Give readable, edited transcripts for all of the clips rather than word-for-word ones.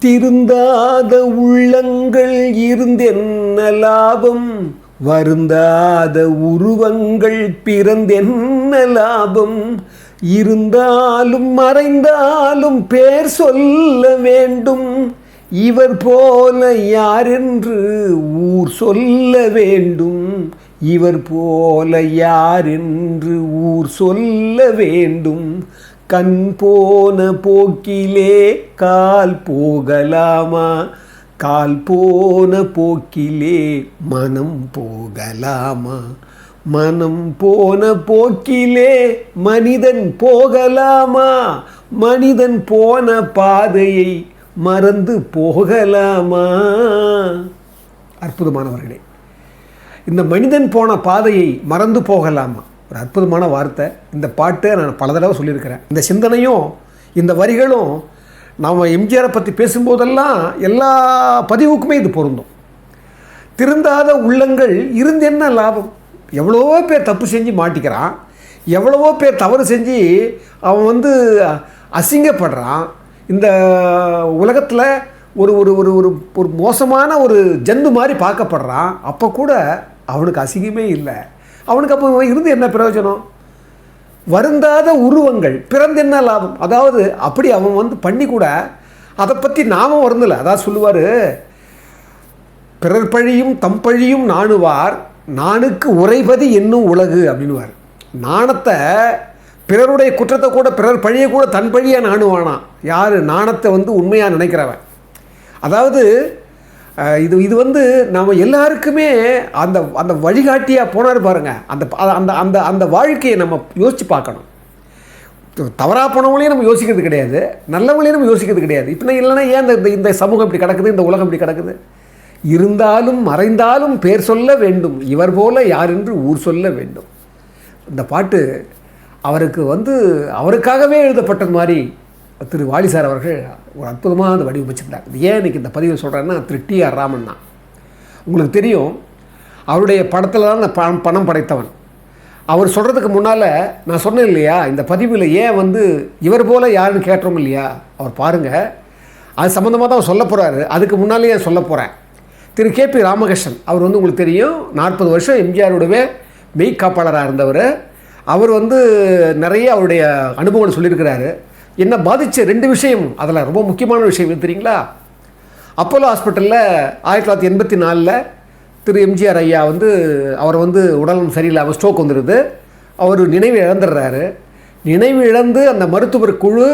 திருந்தாத உள்ளங்கள் இருந்தென்ன லாபம், வருந்தாத உருவங்கள் பிறந்தென்ன லாபம், இருந்தாலும் மறைந்தாலும் பேர் சொல்ல வேண்டும், இவர் போல யாரென்று ஊர் சொல்ல வேண்டும், இவர் போல யாரென்று ஊர் சொல்ல வேண்டும், கண் போன போக்கிலே கால் போகலாமா, கால் போன போக்கிலே மனம் போகலாமா, மனம் போன போக்கிலே மனிதன் போகலாமா, மனிதன் போன பாதையை மறந்து போகலாமா. அற்புதமானவர்களே, இந்த மனிதன் போன பாதையை மறந்து போகலாமா, ஒரு அற்புதமான வார்த்தை. இந்த பாட்டை நான் பல தடவை சொல்லியிருக்கிறேன். இந்த சிந்தனையும் இந்த வரிகளும் நாம் எம்ஜிஆரை பற்றி பேசும்போதெல்லாம் எல்லா பதிவுக்குமே இது பொருந்தும். திருந்தாத உள்ளங்கள் இருந்து என்ன லாபம், எவ்வளவோ பேர் தப்பு செஞ்சு மாட்டிக்கிறான், எவ்வளவோ பேர் தவறு செஞ்சு அவன் அசிங்கப்படுறான். இந்த உலகத்தில் ஒரு ஒரு ஒரு ஒரு ஒரு மோசமான ஒரு ஜந்து மாதிரி பார்க்கப்படுறான். அப்போ கூட அவனுக்கு அசிங்கமே இல்லை. அவனுக்கு அப்போ இருந்து என்ன பிரயோஜனம்? வருந்தாத உருவங்கள் பிறந்து என்ன லாபம். அதாவது அப்படி அவன் பண்ணி கூட அதை பற்றி நாமும் வருந்தலை. அதாவது சொல்லுவார், பிறர் பழியும் தம் பழியும் நாணுவார், நானுக்கு உரைபதி என்னும் உலகு அப்படின்வார். நாணத்தை, பிறருடைய குற்றத்தை கூட, பிறர் பழியை கூட தன் பழியாக நாணுவானா யார்? நாணத்தை உண்மையாக நினைக்கிறவன். அதாவது இது நாம் எல்லாருக்குமே அந்த அந்த வழிகாட்டியாக போனார் பாருங்கள். அந்த அந்த அந்த அந்த வாழ்க்கையை நம்ம யோசித்து பார்க்கணும். தவறாக போனவங்களையும் நம்ம யோசிக்கிறது கிடையாது, நல்லவங்களையும் நம்ம யோசிக்கிறது கிடையாது. இப்போ இல்லைன்னா ஏன் இந்த சமூகம் இப்படி கிடக்குது, இந்த உலகம் இப்படி கிடக்குது? இருந்தாலும் மறைந்தாலும் பேர் சொல்ல வேண்டும், இவர் போல யார் என்று ஊர் சொல்ல வேண்டும். இந்த பாட்டு அவருக்கு அவருக்காகவே எழுதப்பட்டது மாதிரி திரு வாலி சார் அவர்கள் ஒரு அற்புதமாக அந்த வடிவமைச்சிருந்தார். இது ஏன் இன்றைக்கி இந்த பதிவு சொல்கிறேன்னா, திரு டி.ஆர். ராமன் தான். உங்களுக்கு தெரியும், அவருடைய படத்தில் தான் நான் பணம் படைத்தவன். அவர் சொல்கிறதுக்கு முன்னால் நான் சொன்னேன் இல்லையா, இந்த பதிவில் ஏன் இவர் போல் யாருன்னு கேட்டோம் இல்லையா, அவர் பாருங்கள், அது சம்மந்தமாக தான் அவர் சொல்ல போகிறாரு. அதுக்கு முன்னாலேயே சொல்ல போகிறேன். திரு கே.பி. ராமகிருஷ்ணன் அவர் உங்களுக்கு தெரியும், 40 வருஷம் எம்ஜிஆருடைய மெய்காப்பாளராக இருந்தவர். அவர் நிறைய அவருடைய அனுபவங்கள் சொல்லியிருக்கிறாரு. என்ன பாதித்த 2 விஷயம், அதில் ரொம்ப முக்கியமான விஷயம் தெரியுங்களா? அப்போலோ ஹாஸ்பிட்டலில் 1984 திரு எம்ஜிஆர் ஐயா அவர் உடல்நலம் சரியில்லாமல் ஸ்ட்ரோக் வந்துடுது. அவர் நினைவு இழந்துடுறாரு. நினைவு இழந்து அந்த மருத்துவர் குழு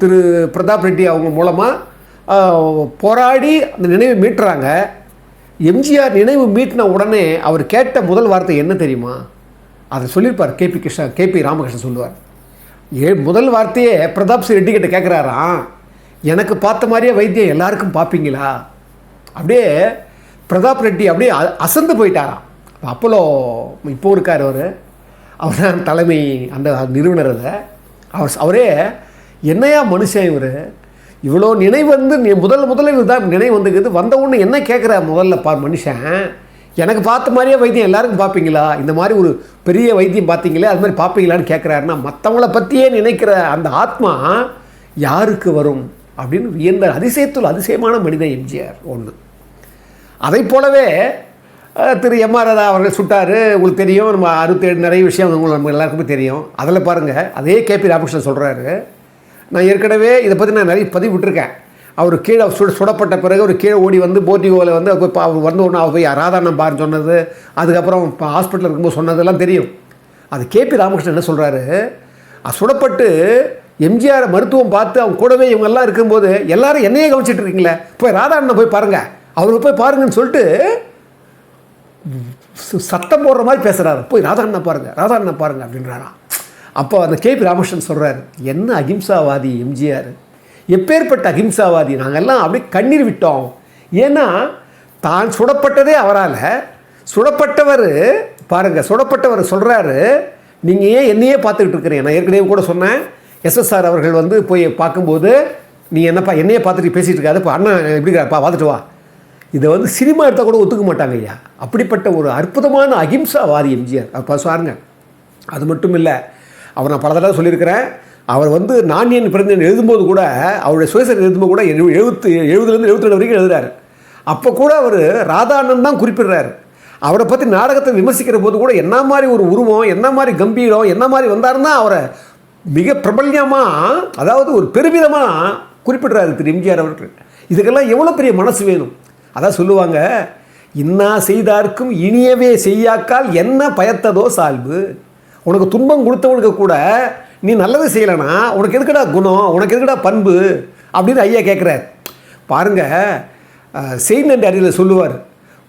திரு பிரதாப் ரெட்டி அவங்க மூலமாக போராடி அந்த நினைவை மீட்டுறாங்க. எம்ஜிஆர் நினைவு மீட்டின உடனே அவர் கேட்ட முதல் வார்த்தை என்ன தெரியுமா? அதை சொல்லியிருப்பார் கே.பி. ராமகிருஷ்ணன் சொல்லுவார். முதல் வார்த்தையே பிரதாப் ரெட்டி கிட்ட கேட்குறாராம், எனக்கு பார்த்த மாதிரியே வைத்தியம் எல்லாருக்கும் பார்ப்பீங்களா? அப்படியே பிரதாப் ரெட்டி அப்படியே அசந்து போயிட்டாராம். அப்போலோ இப்போ இருக்கார் அவர் தான் தலைமை அந்த நிறுவனர். அவரே என்னையா மனுஷன் இவர், இவ்வளோ நினைவு நீ முதல்ல தான் நினைவு வந்துக்குது, வந்த ஒன்று என்ன கேட்குற முதல்ல மனுஷன், எனக்கு பார்த்த மாதிரியே வைத்தியம் எல்லாருக்கும் பார்ப்பீங்களா? இந்த மாதிரி ஒரு பெரிய வைத்தியம் பார்த்தீங்களே, அது மாதிரி பார்ப்பீங்களான்னு கேட்குறாருன்னா, மற்றவங்கள பற்றியே நினைக்கிற அந்த ஆத்மா யாருக்கு வரும் அப்படின்னு வியந்த அதிசயமான மனிதன் எம்ஜிஆர் ஒன்று. அதை போலவே திரு எம்.ஆர். ராதா அவர்கள் சுட்டார். உங்களுக்கு தெரியும், நம்ம 67 நிறைய விஷயம் நம்ம எல்லாருக்குமே தெரியும். அதில் பாருங்கள், அதே கே.பி. ராமகிருஷ்ணன் சொல்கிறாரு. நான் ஏற்கனவே இதை பற்றி நான் நிறைய பதிவு விட்டுருக்கேன். அவர் கீழே சுடப்பட்ட பிறகு அவர் கீழே ஓடி போர்டிகோவில் அவர் உடனே அவர் போய் ராதாண்ணன் பாருன்னு சொன்னது, அதுக்கப்புறம் இப்போ ஹாஸ்பிட்டலில் இருக்கும்போது சொன்னதெல்லாம் தெரியும். அது கே.பி. ராமகிருஷ்ணன் என்ன சொல்கிறாரு, சுடப்பட்டு எம்ஜிஆர் மருத்துவம் பார்த்து அவங்க கூடவே இவங்கெல்லாம் இருக்கும்போது எல்லாரும் என்னையே கவனிச்சிட்டு இருக்கீங்களே, போய் ராதாண்ணன் போய் பாருங்கள், அவருக்கு போய் பாருங்கன்னு சொல்லிட்டு சத்தம் போடுற மாதிரி பேசுகிறாரு. போய் ராதாண்ணன் பாருங்கள் அப்படின்றாராம். அப்போ அந்த கே.பி. ராமகிருஷ்ணன் சொல்கிறார், என்ன அகிம்சாவாதி எம்ஜிஆர், எப்பேற்பட்ட அகிம்சாவாதி, நாங்கள்லாம் அப்படியே கண்ணீர் விட்டோம். ஏன்னா தான் சுடப்பட்டதே அவரால், சுடப்பட்டவர் பாருங்கள், சுடப்பட்டவர் சொல்கிறாரு, நீங்கள் ஏன் என்னையே பார்த்துக்கிட்டு இருக்கிறீங்க? நான் ஏற்கனவே கூட சொன்னேன், எஸ்எஸ்ஆர் அவர்கள் போய் பார்க்கும்போது, நீ என்னப்பா என்னையே பார்த்துட்டு பேசிகிட்டு இருக்காது, இப்போ அண்ணன் எப்படிப்பா பார்த்துட்டு வா. இதை சினிமா எடுத்தால் கூட ஒத்துக்க மாட்டாங்க ஐயா. அப்படிப்பட்ட ஒரு அற்புதமான அகிம்சாவாதி எம்ஜிஆர். அப்போ பாருங்க, அது மட்டும் இல்லை, அவர் நான் பல தடவை சொல்லியிருக்கிறேன், அவர் வந்து நானியன் பிறந்தேன் எழுதும்போது கூட, அவருடைய சுயசரிதை எழுதும்போது கூட 70 72 வரைக்கும் எழுதுறாரு. அப்போ கூட அவர் ராதானந்த் தான் குறிப்பிடுறாரு. அவரை பற்றி நாடகத்தை விமர்சிக்கிற போது கூட என்ன மாதிரி ஒரு உருவம், என்ன மாதிரி கம்பீரம், என்ன மாதிரி வந்தாருன்னா அவரை மிக பிரபல்யமாக, அதாவது ஒரு பெருமிதமாக குறிப்பிடுறாரு திரு எம்ஜிஆர் அவர்கள். இதுக்கெல்லாம் எவ்வளோ பெரிய மனசு வேணும். அதான் சொல்லுவாங்க, இன்னா செய்தார்க்கும் இனியவே செய்யாக்கால் என்ன பயத்ததோ சால்பு. உனக்கு துன்பம் கொடுத்தவனுக்கு கூட நீ நல்லது செய்யலைன்னா உனக்கு எதுக்கடா குணம், உனக்கு எதுக்கடா பண்பு அப்படின்னு ஐயா கேட்குறார். பாருங்கள், செய்தி அறிவில் சொல்லுவார்,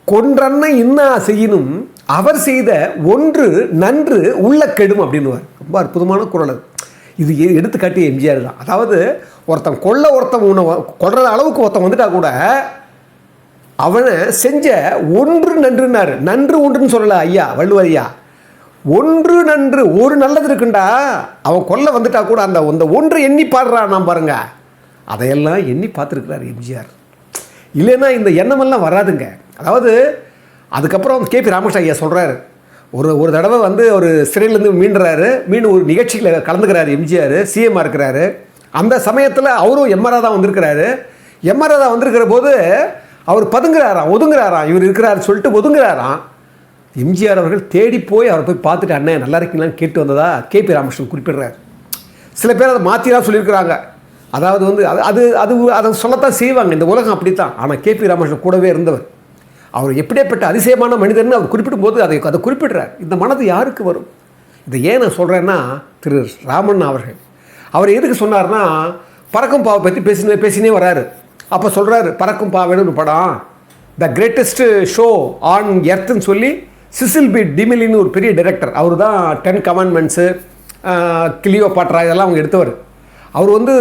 கொன்றன்ன இன்னா செய்யணும் அவர் செய்த ஒன்று நன்று உள்ள கெடும் அப்படின்னுவார். ரொம்ப அற்புதமான குறள் அது. இது எடுத்துக்காட்டி எம்ஜிஆர் தான். அதாவது ஒருத்தன் கொள்கிற அளவுக்கு ஒருத்தன் வந்துட்டா கூட அவனை செஞ்ச ஒன்று நன்றுன்னாரு. நன்று ஒன்றுன்னு சொல்லலை ஐயா, வள்ளுவர் ஐயா. ஒன்று நன்று, ஒரு நல்லது இருக்குண்டா, அவன் கொல்ல வந்துட்டா கூட அந்த ஒன்று எண்ணி பாடுறான். நான் பாருங்க, அதையெல்லாம் எண்ணி பார்த்துருக்கிறார் எம்ஜிஆர். இல்லைன்னா இந்த எண்ணமெல்லாம் வராதுங்க. அதாவது அதுக்கப்புறம் கேபி ராமகிருஷ்ணன் ஐயா சொல்கிறாரு, ஒரு தடவை வந்து ஒரு சிறையிலேருந்து மீண்டும் ஒரு நிகழ்ச்சியில் கலந்துக்கிறாரு எம்ஜிஆர், சிஎம்மாக இருக்கிறாரு. அந்த சமயத்தில் அவரும் எம்ஆர்ஆ தான் வந்திருக்கிறாரு. எம்ஆர்ஆ தான் வந்திருக்கிற போது அவர் ஒதுங்குறாராம், இவர் இருக்கிறாரு சொல்லிட்டு ஒதுங்குறாராம். எம்ஜிஆர் அவர்கள் தேடி போய் அவரை போய் பார்த்துட்டு, அண்ணே நல்லா இருக்கீங்களான்னு கேட்டு வந்ததா கேபி ராமகிருஷ்ணன் குறிப்பிடுறாரு. சில பேர் அதை மாற்றிலாம் சொல்லியிருக்கிறாங்க. அதாவது வந்து அதை சொல்லத்தான் செய்வாங்க, இந்த உலகம் அப்படித்தான். ஆனால் கேபி ராமகிருஷ்ணன் கூடவே இருந்தவர். அவர் எப்படியேப்பட்ட அதிசயமான மனிதர்னு அவர் குறிப்பிடும்போது அதை குறிப்பிடுறார். இந்த மனது யாருக்கு வரும்? இதை ஏன் நான் சொல்கிறேன்னா, திரு ராமண்ணா அவர்கள் அவர் எதுக்கு சொன்னார்னா, பறக்கும் பாவை பற்றி பேசினே வராரு. அப்போ சொல்கிறாரு, பறக்கும் பாவைன்னு ஒரு படம், த கிரேட்டஸ்ட் ஷோ ஆன் எர்த்துன்னு சொல்லி சிசில் பி டிமிலின்னு ஒரு பெரிய டைரக்டர், அவர் தான் 10 கமாண்ட்மெண்ட்ஸு, கிளியோபாட்ரா இதெல்லாம் அவங்க எடுத்தவர். அவர் வந்து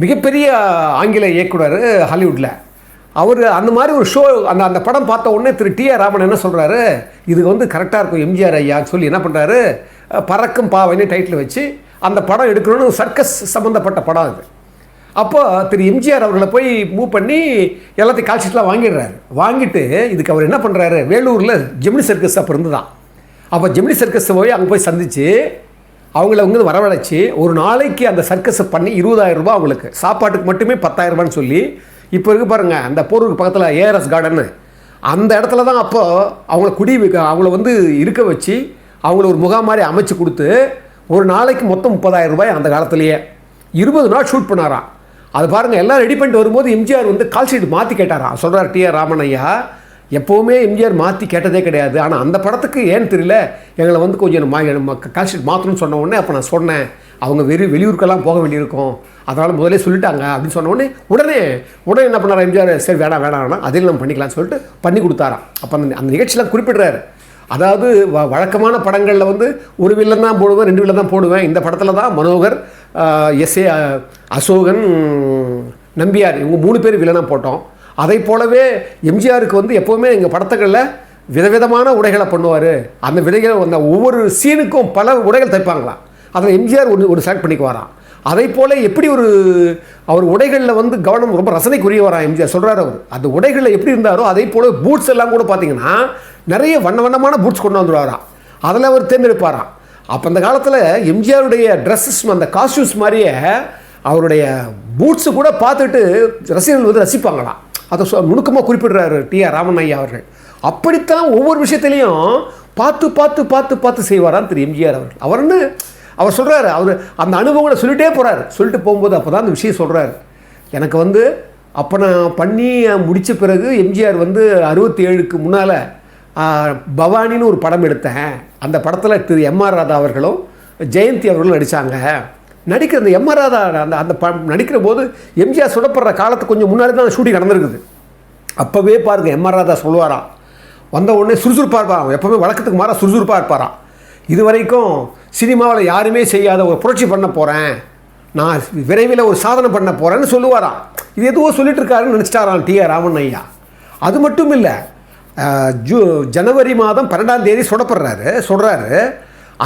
மிகப்பெரிய ஆங்கில இயக்குனர் ஹாலிவுட்டில். அவர் அந்த மாதிரி ஒரு ஷோ, அந்த படம் பார்த்த உடனே திரு டி.ஆர். ராமன் என்ன சொல்கிறாரு, இதுக்கு வந்து கரெக்டாக இருக்கும் எம்ஜிஆர் ஐயா சொல்லி என்ன பண்ணுறாரு, பறக்கும் பாவைன்னு டைட்டில் வச்சு அந்த படம் எடுக்கணும்னு, சர்க்கஸ் சம்மந்தப்பட்ட படம் அது. அப்போ திரு எம்ஜிஆர் அவர்களை போய் மூவ் பண்ணி எல்லாத்தையும் கால்ஷீட்லாம் வாங்கிட்டு இதுக்கு அவர் என்ன பண்ணுறாரு, வேலூரில் ஜெமினி சர்க்கஸ் அப்போ இருந்து தான். அப்போ ஜெமினி சர்க்கஸை அங்கே போய் சந்தித்து அவங்கள வந்து வரவழைச்சி ஒரு நாளைக்கு அந்த சர்க்கஸை பண்ணி 20,000 ரூபாய் அவங்களுக்கு, சாப்பாட்டுக்கு மட்டுமே 10,000 ரூபான்னு சொல்லி, இப்போ இருக்கு பாருங்கள் அந்த போரூருக்கு பக்கத்தில் ஏஆர்எஸ் கார்டன்னு, அந்த இடத்துல தான் அப்போது அவங்கள வந்து இருக்க வச்சு அவங்கள ஒரு முகாம் மாதிரி அமைச்சு கொடுத்து ஒரு நாளைக்கு மொத்தம் 30,000 ரூபாய் அந்த காலத்துலேயே 20 நாள் ஷூட் பண்ணாராம். அது பாருங்கள், எல்லாம் ரெடி பண்ணிட்டு வரும்போது எம்ஜிஆர் வந்து கால் ஷீட் மாற்றி கேட்டாராம். சொல்கிறார் டி.ஆர். ராமன் ஐயா, எப்போவுமே எம்ஜிஆர் மாற்றி கேட்டதே கிடையாது, ஆனால் அந்த படத்துக்கு ஏன்னு தெரியல எங்களை வந்து கொஞ்சம் கால் ஷீட் மாற்றணும்னு சொன்ன உடனே அப்போ நான் சொன்னேன், அவங்க வெளியூருக்கெல்லாம் போக வேண்டியிருக்கும், அதனால் முதலே சொல்லிட்டாங்க அப்படின்னு சொன்ன உடனே என்ன பண்ணார் எம்ஜிஆர், சரி வேணாம் அதில் நம்ம பண்ணிக்கலாம்னு சொல்லிட்டு பண்ணி கொடுத்தாராம். அப்போ அந்த நிகழ்ச்சியெலாம் குறிப்பிடுறாரு. அதாவது வழக்கமான படங்களில் வந்து ஒரு வில்லன் தான் போடுவேன், 2 வில்லன் தான் போடுவேன். இந்த படத்தில் தான் மனோகர், எஸ்.ஏ. அசோகன், நம்பியார் இவங்க 3 பேர் வில்லனாக போட்டோம். அதை போலவே எம்ஜிஆருக்கு வந்து எப்போவுமே எங்கள் படத்துகளில் விதவிதமான உடைகளை பண்ணுவார். அந்த விதைகள் அந்த ஒவ்வொரு சீனுக்கும் பல உடைகள் தைப்பாங்களாம். அதில் எம்ஜிஆர் ஒரு செலக்ட் பண்ணிக்குவாராம். அதை போல் எப்படி அவர் உடைகளில் வந்து கவனம் ரொம்ப ரசனைக்குரிய வரான் எம்ஜிஆர் சொல்கிறார். அவர் அந்த உடைகளில் எப்படி இருந்தாரோ அதே போல் பூட்ஸ் எல்லாம் கூட பார்த்தீங்கன்னா நிறைய வண்ணமான பூட்ஸ் கொண்டு வந்துடுவாராம். அதில் அவர் தேர்ந்தெடுப்பாராம். அப்போ அந்த காலத்தில் எம்ஜிஆருடைய ட்ரெஸ்ஸஸ், அந்த காஸ்டியூம்ஸ் மாதிரியே அவருடைய பூட்ஸு கூட பார்த்துட்டு ரசிகர்கள் வந்து ரசிப்பாங்களாம். அதை நுணுக்கமாக குறிப்பிடுறாரு டி.ஆர். ராமன் ஐயா அவர்கள். அப்படித்தான் ஒவ்வொரு விஷயத்துலையும் பார்த்து செய்வாராம் திரு எம்ஜிஆர் அவர்கள். அவர் சொல்கிறாரு, அவர் அந்த அனுபவங்களை சொல்லிட்டு போகும்போது அப்போ தான் அந்த விஷயம் சொல்கிறாரு. எனக்கு வந்து அப்போ நான் பண்ணி முடித்த பிறகு எம்ஜிஆர் வந்து 67க்கு முன்னால் பவானின்னு ஒரு படம் எடுத்தேன். அந்த படத்தில் திரு எம்.ஆர். ராதா அவர்களும் ஜெயந்தி அவர்களும் நடிக்கிற அந்த எம்.ஆர். ராதா அந்த நடிக்கிற போது எம்ஜிஆர் சுடப்படுற காலத்துக்கு கொஞ்சம் முன்னாடி தான் ஷூட்டிங் நடந்திருக்குது. அப்போவே பாருங்கள், எம்.ஆர். ராதா சொல்லுவாராம், வந்த உடனே சுறுசுறுப்பாக இருப்பாராம், எப்போவுமே வழக்கத்துக்கு மாறாக சுறுசுறுப்பாக இருப்பாராம். இது வரைக்கும் சினிமாவில் யாருமே செய்யாத ஒரு புரட்சி பண்ண போகிறேன், நான் விரைவில் ஒரு சாதனை பண்ண போகிறேன்னு சொல்லுவாராம். இது எதுவோ சொல்லிட்டு இருக்காருன்னு நினச்சிட்டாராம் டி.ஆர். ராமன் ஐயா. அது மட்டும் இல்லை, ஜனவரி மாதம் 12ஆம் தேதி சொல்கிறாரு.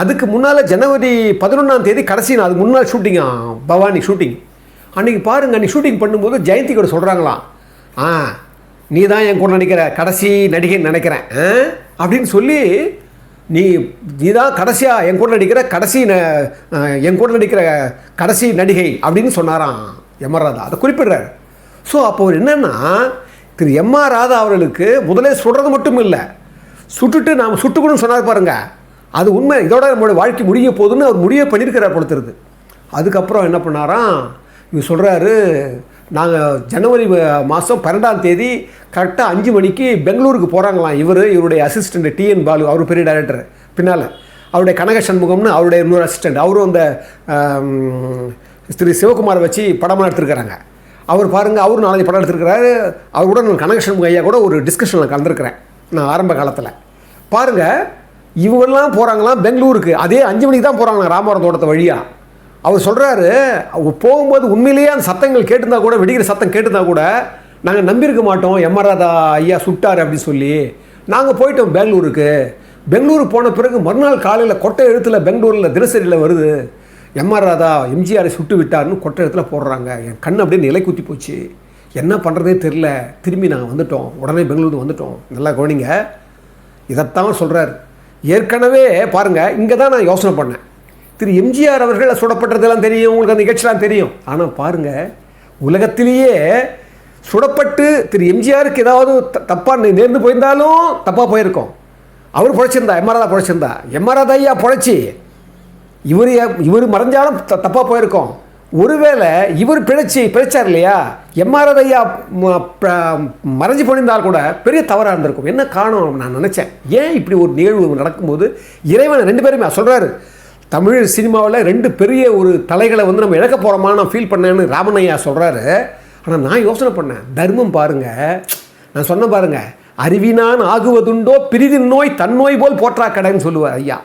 அதுக்கு முன்னால் ஜனவரி 11ஆம் தேதி கடைசி நாள், அதுக்கு முன்னால் ஷூட்டிங்கா, பவானி ஷூட்டிங். அன்றைக்கி பாருங்கள், அன்றைக்கி ஷூட்டிங் பண்ணும்போது ஜெயந்தி கூட சொல்கிறாங்களாம், நீ தான் என் கூட நடிக்கிற கடைசி நடிகைன்னு நினைக்கிறேன் அப்படின்னு சொல்லி நீ தான் கடைசியாக என் கூட நடிக்கிற கடைசி நடிகை அப்படின்னு சொன்னாராம் எம்.ஆர். ராதா. அதை குறிப்பிடுறார். ஸோ அப்போ என்னென்னா திரு எம்.ஆர். ராதா அவர்களுக்கு முதலே சுடுறது மட்டும் இல்லை, சுட்டுட்டு நாம் சுட்டுக்கணும்னு சொன்னார் பாருங்க, அது உண்மை. இதோட நம்மளோட வாழ்க்கை முடிய போகுதுன்னு அவர் முடிய பண்ணியிருக்கிறார் பொறுத்துருது. அதுக்கப்புறம் என்ன பண்ணாராம், இவர் சொல்கிறாரு, நாங்கள் ஜனவரி மாதம் 12ஆம் தேதி கரெக்டாக 5 மணிக்கு பெங்களூருக்கு போகிறாங்களாம். இவருடைய அசிஸ்டண்ட் டிஎன் பாலு, அவர் பெரிய டைரக்டர், பின்னால் அவருடைய கனக சண்முகம்னு அவருடைய இன்னொரு அசிஸ்டண்ட், அவரும் அந்த திரு சிவகுமாரை வச்சு படமாக எடுத்துருக்கிறாங்க. அவர் பாருங்கள், அவரும் 4 படம் எடுத்துருக்கிறாரு. அவர் கூட நான் கனக சண்முக ஐயா கூட ஒரு டிஸ்கஷனில் கலந்துருக்கிறேன் நான் ஆரம்ப காலத்தில். பாருங்கள், இவங்கெல்லாம் போகிறாங்களாம் பெங்களூருக்கு. அதே 5 மணிக்கு தான் போகிறாங்களாம் ராமவரம் தோட்டத்தை வழியாக. அவர் சொல்கிறாரு, அவங்க போகும்போது உண்மையிலேயே அந்த சத்தங்கள் கேட்டிருந்தா கூட, வெடிக்கிற சத்தம் கேட்டிருந்தா கூட நாங்கள் நம்பியிருக்க மாட்டோம் எம்.ஆர். ராதா ஐயா சுட்டார் அப்படின்னு சொல்லி. நாங்கள் போயிட்டோம் பெங்களூருக்கு போன பிறகு மறுநாள் காலையில் கொட்டை எழுத்தில் பெங்களூரில் தினசரியில் வருது, எம்.ஆர். ராதா எம்ஜிஆரை சுட்டு விட்டார்னு கொட்டை எழுத்தில் போடுறாங்க. என் கண் அப்படியே நிலை குத்தி போச்சு, என்ன பண்ணுறதே தெரில. திரும்பி நாங்கள் வந்துட்டோம், உடனே பெங்களூருக்கு வந்துட்டோம். நல்லா கவனிங்க, இதைத்தான் சொல்கிறார். ஏற்கனவே பாருங்கள், இங்கே தான் நான் யோசனை பண்ணேன். திரு எம்ஜிஆர் அவர்கள் சுடப்பட்டதெல்லாம் தெரியும், உங்களுக்கு அந்த நிகழ்ச்சியெலாம் தெரியும். ஆனால் பாருங்கள், உலகத்திலேயே சுடப்பட்டு திரு எம்ஜிஆருக்கு ஏதாவது தப்பாக நேர்ந்து போயிருந்தாலும் தப்பாக போயிருக்கோம். அவர் பிழைச்சிருந்தா, எம்.ஆர். ராதா பிழைச்சிருந்தா, எம்.ஆர். ராதா ஐயா பிழைச்சி இவர் மறைஞ்சாலும் தப்பாக போயிருக்கோம். ஒருவேளை இவர் பிழைச்சார் இல்லையா, எம்.ஆர். ராதா ஐயா மறைஞ்சு போயிருந்தால் கூட பெரிய தவறாக இருந்திருக்கும். என்ன காரணம் நான் நினச்சேன், ஏன் இப்படி ஒரு நிகழ்வு நடக்கும்போது இறைவன் 2 பேருமே சொல்கிறாரு, தமிழ் சினிமாவில் 2 பெரிய ஒரு தலைகளை வந்து நம்ம இழக்க போகிறோமா நான் ஃபீல் பண்ணேன்னு ராமனையா சொல்கிறாரு. ஆனால் நான் யோசனை பண்ணேன், தர்மம் பாருங்கள், நான் சொன்ன பாருங்கள், அறிவினான் ஆகுவதுண்டோ பிரிதின் நோய் தன்னோய் போல் போற்றா கடைன்னு சொல்லுவார் ஐயா.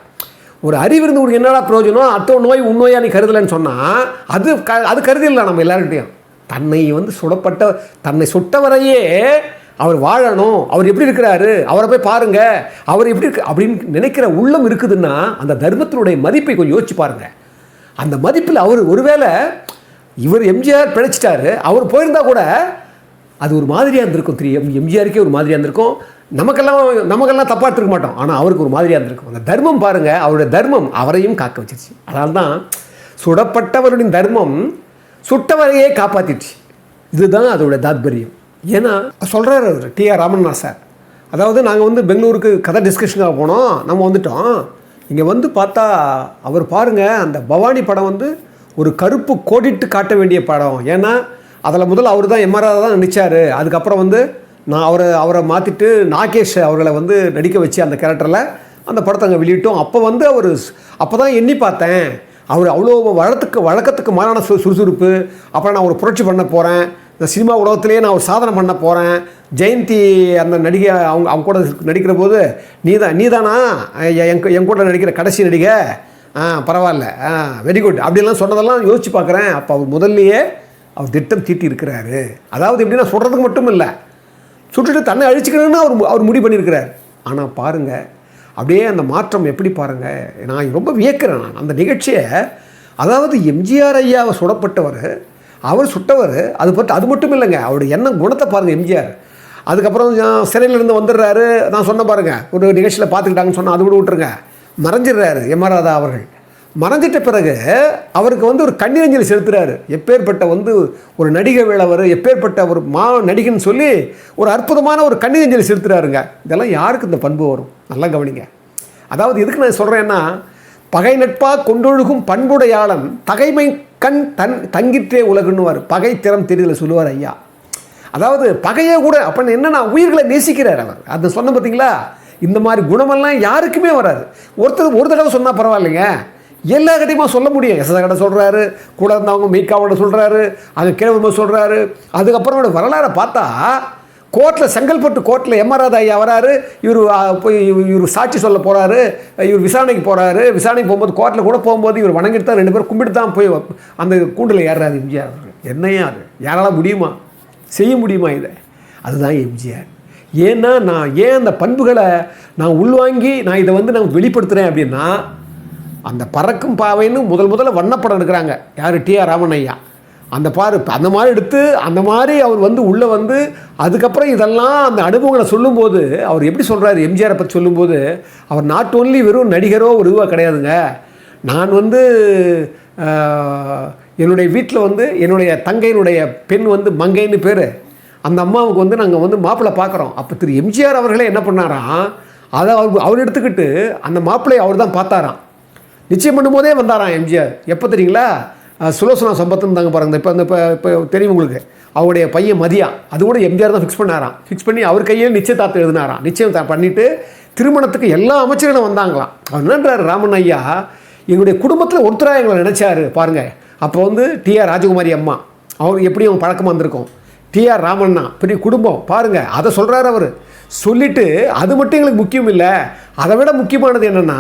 ஒரு அறிவு இருந்து உங்களுக்கு என்னடா பிரயோஜனம், அத்தோ நோய் உன்னோயா நீ கருதலைன்னு சொன்னால் அது கருதில்லை. நம்ம எல்லார்கிட்டையும் தன்னை சுட்டவரையே அவர் வாழணும், அவர் எப்படி இருக்கிறாரு, அவரை போய் பாருங்க, அவர் எப்படி இருக்கு அப்படின்னு நினைக்கிற உள்ளம் இருக்குதுன்னா அந்த தர்மத்தினுடைய மதிப்பை கொஞ்சம் யோசிச்சு பாருங்க. அந்த மதிப்பில் அவர் ஒருவேளை இவர் எம்ஜிஆர் பிழைச்சிட்டாரு, அவர் போயிருந்தா கூட அது ஒரு மாதிரியாக இருந்திருக்கும். எம்ஜிஆருக்கே ஒரு மாதிரியாக இருந்திருக்கும், நமக்கெல்லாம் தப்பாக எடுத்துக்க மாட்டோம், ஆனால் அவருக்கு ஒரு மாதிரியாக இருந்திருக்கும். அந்த தர்மம் பாருங்கள், அவருடைய தர்மம் அவரையும் காக்க வச்சிருச்சு. அதனால தான் சுடப்பட்டவருடைய தர்மம் சுட்டவரையே காப்பாற்றிடுச்சு. இதுதான் அதோடைய தாத்பரியம். ஏன்னா சொல்கிறார் அவர் டி.ஆர். ராமண்ணா சார், அதாவது நாங்கள் வந்து பெங்களூருக்கு கதை டிஸ்கஷனுக்காக போனோம், நம்ம வந்துட்டோம். இங்கே வந்து பார்த்தா அவர் பாருங்கள், அந்த பவானி படம் வந்து ஒரு கருப்பு கோடிட்டு காட்ட வேண்டிய படம். ஏன்னா அதில் முதல்ல அவர் தான் எம்.ஆர். ராதா தான் நடித்தார். அதுக்கப்புறம் வந்து நான் அவரை மாற்றிட்டு நாகேஷ் அவர்களை வந்து நடிக்க வச்சு அந்த கேரக்டரில் அந்த படத்தை அங்கே வெளியிட்டோம். அப்போ தான் எண்ணி பார்த்தேன், அவர் அவ்வளோ வழக்கத்துக்கு மாறான சுறுசுறுப்பு. அப்புறம் நான் ஒரு புரட்சி பண்ண போகிறேன், இந்த சினிமா உலகத்திலே நான் ஒரு சாதனை பண்ண போகிறேன். ஜெயந்தி அந்த நடிகை அவங்க கூட நடிக்கிற போது நீதானா என் கூட நடிக்கிற கடைசி நடிகை, பரவாயில்ல, வெரி குட் அப்படிலாம் சொன்னதெல்லாம் யோசித்து பார்க்குறேன். அப்போ அவர் முதல்லையே அவர் திட்டம் தீட்டி இருக்கிறாரு. அதாவது எப்படின்னா சொல்கிறதுக்கு மட்டும் இல்லை, சுட்டுட்டு தன்னை அழிச்சிக்கணும்னு அவர் முடிவு பண்ணியிருக்கிறார். ஆனால் பாருங்கள், அப்படியே அந்த மாற்றம் எப்படி பாருங்கள், நான் ரொம்ப வியக்கிறேன் நான் அந்த நிகழ்ச்சியை. அதாவது எம்ஜிஆர் ஐயாவை சுடப்பட்டவர், அவர் சுட்டவர், அது மட்டும் இல்லைங்க, அவருடைய எண்ணம் குணத்தை பாருங்கள் எம்ஜிஆர். அதுக்கப்புறம் சிறையிலேருந்து வந்துடுறாரு, நான் சொன்ன பாருங்கள், ஒரு நிகழ்ச்சியில் பார்த்துக்கிட்டாங்கன்னு சொன்னால் அது கூட விட்டுருங்க, மறைஞ்சிடுறாரு எம்.ஆர். ராதா அவர்கள். மறைஞ்சிட்ட பிறகு அவருக்கு வந்து ஒரு கண்ணீரஞ்சலி செலுத்துகிறாரு. எப்பேற்பட்ட வந்து ஒரு நடிகை வேளவர், எப்பேற்பட்ட ஒரு நடிகன்னு சொல்லி ஒரு அற்புதமான ஒரு கண்ணீரஞ்சலி செலுத்துகிறாருங்க. இதெல்லாம் யாருக்கு இந்த பண்பு வரும், நல்லா கவனிங்க. அதாவது எதுக்கு நான் சொல்கிறேன்னா, பகை நட்பாக கொண்டொழுகும் பண்புடையாளன் தகைமை கண் தங்கிற்றே உலகுன்னுவார், பகை திறம் தெரியல சொல்லுவார் ஐயா. அதாவது பகையே கூட அப்போ என்னன்னா உயிர்களை நேசிக்கிறார் அவர். அது சொன்ன பார்த்தீங்களா, இந்த மாதிரி குணமெல்லாம் யாருக்குமே வராது. ஒரு தடவை சொன்னால் பரவாயில்லைங்க, எல்லா கட்டையுமா சொல்ல முடியும். எஸ்எஸ் கடை சொல்கிறாரு, கூட இருந்தவங்க மீக்காவோட சொல்கிறாரு, அங்கே கிழமை சொல்கிறாரு. அதுக்கப்புறம் வரலாறை பார்த்தா செங்கல்பட்டு கோர்ட்டில் எம்.ஆர். ராதா ஐயா வராரு, இவர் சாட்சி சொல்ல போகிறாரு, இவர் விசாரணைக்கு போகிறாரு. விசாரணைக்கு போகும்போது கோர்ட்டில் கூட போகும்போது இவர் வணங்கிட்டு தான் 2 பேரும் கும்பிட்டு தான் போய் அந்த கூண்டில் ஏறுறாரு எம்ஜிஆர் அவர்கள். என்னையா அது யாரால் முடியுமா, செய்ய முடியுமா இதை? அதுதான் எம்ஜிஆர். ஏன்னா நான் ஏன் அந்த பண்புகளை நான் உள்வாங்கி நான் இதை வந்து நான் வெளிப்படுத்துகிறேன் அப்படின்னா, அந்த பறக்கும் பாவைன்னு முதல்ல வண்ணப்படம் எடுக்கிறாங்க யார், டி.ஆர். ராமன் ஐயா. அந்த பாரு அந்த மாதிரி எடுத்து அந்த மாதிரி அவர் வந்து உள்ளே வந்து அதுக்கப்புறம் இதெல்லாம் அந்த அனுபவங்களை சொல்லும்போது அவர் எப்படி சொல்கிறாரு எம்ஜிஆரை பற்றி சொல்லும்போது, அவர் நாட் ஓன்லி வெறும் நடிகரோ ஒரு இதுவாக கிடையாதுங்க. நான் வந்து என்னுடைய வீட்டில் வந்து என்னுடைய தங்கையினுடைய பெண் வந்து மங்கைன்னு பேர், அந்த அம்மாவுக்கு வந்து நாங்கள் வந்து மாப்பிள்ளை பார்க்குறோம். அப்போ திரு எம்ஜிஆர் அவர்களே என்ன பண்ணாராம், அதை அவர் எடுத்துக்கிட்டு அந்த மாப்பிள்ளையை அவர் தான் பார்த்தாராம். நிச்சயம் பண்ணும்போதே வந்தாராம் எம்ஜிஆர். எப்போ தெரியுங்களா, சுலோசனா சம்பத்துன்னு தாங்க பாருங்க. இப்போ தெரியும் உங்களுக்கு, அவருடைய பையன் மதியா, அது கூட எம்ஜிஆர் தான் ஃபிக்ஸ் பண்ணாராம். ஃபிக்ஸ் பண்ணி அவர் கையில் நிச்சயதார்த்தம் எழுதினாராம். நிச்சயம் பண்ணிவிட்டு திருமணத்துக்கு எல்லா அமைச்சர்களும் வந்தாங்களாம். அவர் என்னன்றார் ராமன் ஐயா, எங்களுடைய குடும்பத்தில் ஒருத்தராக எங்களை நினச்சாரு பாருங்கள். அப்போ வந்து டிஆர் ராஜகுமாரி அம்மா, அவங்க எப்படி அவங்க பழக்கமாக வந்திருக்கோம், டிஆர் ராமண்ணா பெரிய குடும்பம் பாருங்கள், அதை சொல்கிறார் அவர். சொல்லிவிட்டு அது மட்டும் எங்களுக்கு முக்கியம் இல்லை, அதை விட முக்கியமானது என்னென்னா,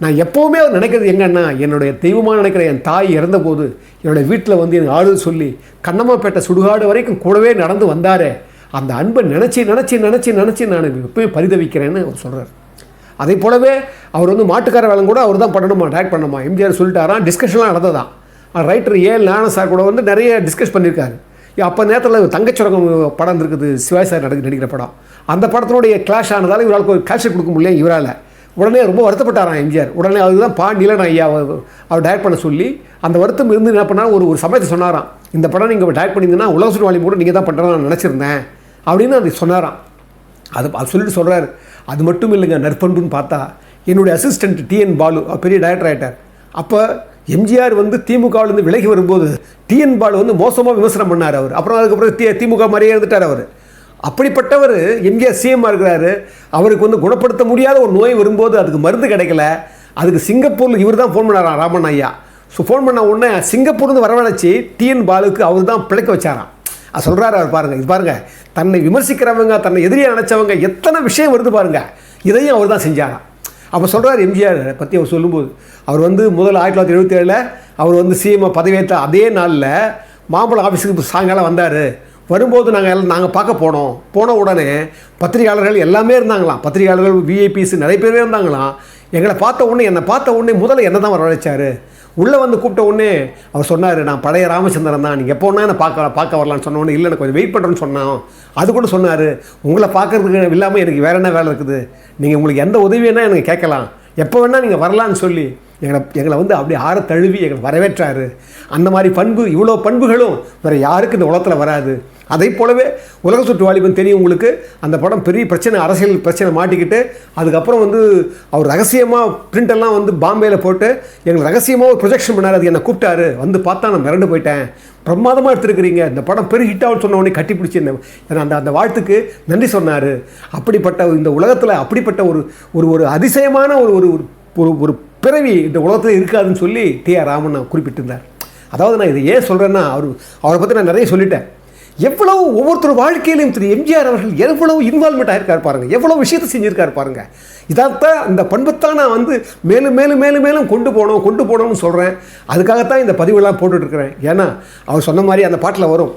நான் எப்போவுமே அவர் நினைக்கிறது எங்கன்னா, என்னுடைய தெய்வமாக நினைக்கிற என் தாய் இறந்தபோது என்னுடைய வீட்டில் வந்து எனக்கு ஆறுதல் சொல்லி கண்ணம்மாப்பேட்டை சுடுகாடு வரைக்கும் கூடவே நடந்து வந்தார். அந்த அன்பை நினச்சி நினச்சி நினச்சி நினச்சி நான் எப்போயும் பரிதவிக்கிறேன்னு அவர் சொல்கிறார். அதே போலவே அவர் வந்து மாட்டுக்கார வேலை கூட அவர் தான் பண்ணணுமா, டைரக்ட் பண்ணணுமா, எம்ஜிஆர் சொல்லிட்டாராம். டிஸ்கஷன்லாம் நடந்ததான். ரைட்டர் ஏஎல் நாராயணன் சார் கூட வந்து நிறைய டிஸ்கஸ் பண்ணியிருக்காரு. அப்போ நேரத்தில் தங்கச்சுரங்கம் படம் இருக்குது, சிவாஜி சார் நடிக்கிற படம். அந்த படத்தினுடைய கிளாஷ் ஆனதால் இவரால் ஒரு கேஷ் கொடுக்க முடியல இவரால். உடனே ரொம்ப வருத்தப்பட்டாராம் எம்ஜிஆர். உடனே அதுக்கு தான் நீலன் ஐயா அவர் டைரக்ட் பண்ண சொல்லி அந்த வருத்தம் இருந்து என்ன பண்ணால் ஒரு சமயத்தை சொன்னாராம், இந்த படம் நீங்கள் டைரக்ட் பண்ணிங்கன்னா உலக சுற்று வாலி கூட நீங்கள் தான் பண்ணுறேன்னு நான் நினச்சிருந்தேன் அப்படின்னு அது சொன்னாராம். அது சொல்லிட்டு சொல்கிறார். அது மட்டும் இல்லைங்க, நற்பண்புன்னு பார்த்தா என்னுடைய அசிஸ்டண்ட் டிஎன் பாலு பெரிய டைரக்டர் ஆகிட்டார். அப்போ எம்ஜிஆர் வந்து திமுகவிலேருந்து விலகி வரும்போது டிஎன் பாலு வந்து மோசமாக விமர்சனம் பண்ணார் அவர். அப்புறம் அதுக்கப்புறம் திமுக மாதிரியே இருந்துட்டார் அவர். அப்படிப்பட்டவர் எம்ஜிஆர் சிஎம்மாக இருக்கிறாரு. அவருக்கு வந்து குணப்படுத்த முடியாத ஒரு நோய் வரும்போது அதுக்கு மருந்து கிடைக்கல. அதுக்கு சிங்கப்பூரில் இவர் தான் ஃபோன் பண்ணாராம் ராமன் ஐயா. ஸோ ஃபோன் பண்ண உடனே சிங்கப்பூர்லேருந்து வரவழைச்சி டிஎன் பாலுக்கு அவர் தான் பிழைக்க வச்சாராம். அது சொல்கிறாரு அவர். பாருங்கள், இது பாருங்கள், தன்னை விமர்சிக்கிறவங்க, தன்னை எதிரியாக நினச்சவங்க எத்தனை விஷயம் வருது பாருங்கள், இதையும் அவர் தான் செஞ்சாராம். அப்போ சொல்கிறார் எம்ஜிஆர் பற்றி அவர் சொல்லும்போது, அவர் வந்து முதல்ல 1977 அவர் வந்து சிஎம் பதவியேற்ற அதே நாளில் மாம்பழம் ஆஃபீஸுக்கு சாயங்காலம் வந்தார். வரும்போது நாங்கள் பார்க்க போன உடனே பத்திரிகையாளர்கள் எல்லாமே இருந்தாங்களாம். பத்திரிகையாளர்கள் விஐபிஸ் நிறைய பேரே இருந்தாங்களாம். என்னை பார்த்த உடனே முதல்ல என்ன தான் வரவழைச்சார். உள்ளே வந்து கூப்பிட்ட உடனே அவர் சொன்னார், நான் பழைய ராமச்சந்திரன் தான், நீங்கள் எப்போ ஒன்றா என்னை பார்க்க வரலான்னு சொன்ன உடனே, இல்லை எனக்கு கொஞ்சம் வெயிட் பண்ணுறேன்னு சொன்னோம். அது கூட சொன்னார், உங்களை பார்க்குறதுக்கு இல்லாமல் எனக்கு வேறு என்ன வேலை இருக்குது, நீங்கள் உங்களுக்கு எந்த உதவி வேணால் எனக்கு கேட்கலாம், எப்போ வேணால் நீங்கள் வரலான்னு சொல்லி எங்களை வந்து அப்படியே ஆற தழுவி எங்களை வரவேற்றார். அந்த மாதிரி பண்பு, இவ்வளோ பண்புகளும் வேறு யாருக்கு இந்த உலகத்தில் வராது. அதை போலவே உலக சுற்று வாலிபன் தெரியும் உங்களுக்கு. அந்த படம் பெரிய பிரச்சனை, அரசியல் பிரச்சனை மாட்டிக்கிட்டு அதுக்கப்புறம் வந்து அவர் ரகசியமாக பிரிண்டெல்லாம் வந்து பாம்பேயில் போட்டு எங்களை ரகசியமாக ஒரு ப்ரொஜெக்ஷன் பண்ணார். அது என்னை கூப்பிட்டாரு, வந்து பார்த்தா நான் மிரண்டு போயிட்டேன், பிரமாதமாக எடுத்துருக்கிறீங்க, இந்த படம் பெரிய ஹிட்டாகவும் சொன்ன உடனே கட்டி பிடிச்சி அந்த வாழ்த்துக்கு நன்றி சொன்னார். அப்படிப்பட்ட இந்த உலகத்தில் அப்படிப்பட்ட ஒரு அதிசயமான ஒரு பிறவி இந்த உலகத்தில் இருக்காதுன்னு சொல்லி டிஆர் ராமன் குறிப்பிட்டிருந்தார். அதாவது நான் இதை ஏன் சொல்கிறேன்னா, அவரை பற்றி நான் நிறைய சொல்லிட்டேன். எவ்வளவு ஒவ்வொருத்தர் வாழ்க்கையிலையும் திரு எம்ஜிஆர் அவர்கள் எவ்வளவு இன்வால்மெண்ட் ஆகிருக்கார் பாருங்கள், எவ்வளோ விஷயத்தை செஞ்சுருக்கார் பாருங்கள். இதாகத்தான் இந்த பண்புத்தான் நான் வந்து மேலும் மேலும் மேலும் மேலும் கொண்டு போகணும்னு சொல்கிறேன். அதுக்காகத்தான் இந்த பதிவுலாம் போட்டுட்ருக்கிறேன். ஏன்னா அவர் சொன்ன மாதிரி அந்த பாட்டில் வரும்,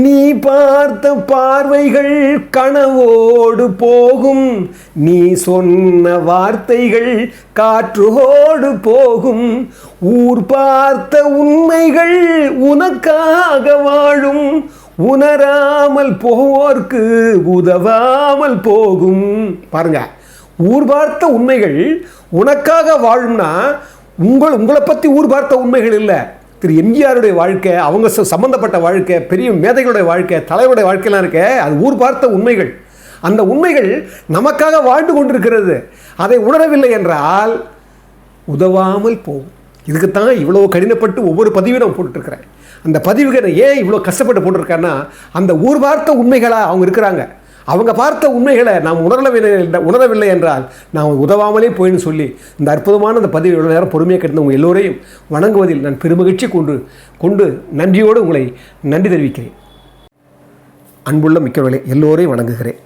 நீ பார்த்த பார்வைகள் கனவோடு போகும், நீ சொன்ன வார்த்தைகள் காற்றோடு போகும், ஊர் பார்த்த உண்மைகள் உனக்காக வாழும், உணராமல் போவோர்க்கு உதவாமல் போகும். பாருங்க, ஊர் பார்த்த உண்மைகள் உனக்காக வாழும்னா உங்களை பற்றி ஊர் பார்த்த உண்மைகள் இல்லை, திரு எம்ஜிஆருடைய வாழ்க்கை, அவங்க சம்பந்தப்பட்ட வாழ்க்கை, பெரிய மேதைகளுடைய வாழ்க்கை, தலைவருடைய வாழ்க்கையெல்லாம் இருக்க, அது ஊர் பார்த்த உண்மைகள். அந்த உண்மைகள் நமக்காக வாழ்ந்து கொண்டிருக்கிறது. அதை உணரவில்லை என்றால் உதவாமல் போகும். இதுக்குத்தான் இவ்வளோ கடினப்பட்டு ஒவ்வொரு பதிவையும் நான் போட்டுட்ருக்கிறேன். அந்த பதிவுகளை ஏன் இவ்வளோ கஷ்டப்பட்டு போட்டிருக்கேன்னா, அந்த ஊர் பார்த்த உண்மைகளாக அவங்க இருக்கிறாங்க. அவங்க பார்த்த உண்மைகளை நாம் உணரவில்லை என்றால் நாம் உதவாமலே போயின்னு சொல்லி இந்த அற்புதமான அந்த பதிவு எவ்வளோ நேரம் பொறுமையாக கேட்டு உங்கள் எல்லோரையும் வணங்குவதில் நான் பெருமகிழ்ச்சி கொண்டு நன்றியோடு உங்களை நன்றி தெரிவிக்கிறேன். அன்புள்ள மிக்கவர்களே, எல்லோரையும் வணங்குகிறேன்.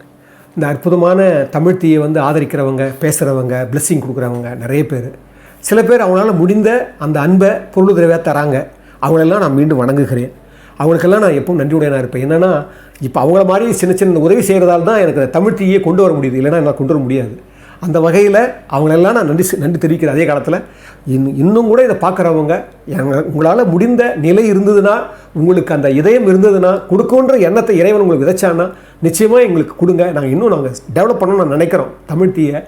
இந்த அற்புதமான தமிழ் தீயை வந்து ஆதரிக்கிறவங்க, பேசுகிறவங்க, பிளெஸ்ஸிங் கொடுக்குறவங்க நிறைய பேர். சில பேர் அவங்களால முடிந்த அந்த அன்பை பொருளுதவியாக தராங்க. அவங்களெல்லாம் நான் மீண்டும் வணங்குகிறேன். அவங்களுக்கெல்லாம் நான் எப்பவும் நன்றியுடையனாக இருப்பேன். என்னென்னா, இப்போ அவங்கள மாதிரி சின்ன சின்ன உதவி செய்கிறதால தான் எனக்கு தமிழ் தீயை கொண்டு வர முடியுது, இல்லைன்னா என்னால் கொண்டு வர முடியாது. அந்த வகையில் அவங்களெல்லாம் நான் நன்றி தெரிவிக்கிறேன். அதே காலத்தில் இன்னும் கூட இதை பார்க்குறவங்க உங்களால் முடிந்த நிலை இருந்ததுன்னா, உங்களுக்கு அந்த இதயம் இருந்ததுன்னா, கொடுக்குன்ற எண்ணத்தை இறைவன் உங்களுக்கு விதைச்சான்னா நிச்சயமாக எங்களுக்கு கொடுங்க. நாங்கள் டெவலப் பண்ணணும்னு நான் நினைக்கிறோம் தமிழ் தீயை.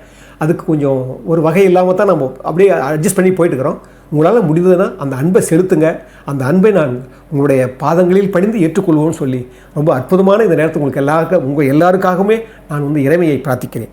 அதுக்கு கொஞ்சம் ஒரு வகை இல்லாமல் தான் நம்ம அப்படியே அட்ஜஸ்ட் பண்ணி போயிட்டுருக்கிறோம். உங்களால் முடிந்ததுன்னா அந்த அன்பை செலுத்துங்க. அந்த அன்பை நான் உங்களுடைய பாதங்களில் பணிந்து ஏற்றுக்கொள்வோன்னு சொல்லி ரொம்ப அற்புதமான இந்த நேரத்தில் உங்கள் எல்லாருக்காகவுமே நான் இறைமையை பிரார்த்திக்கிறேன்.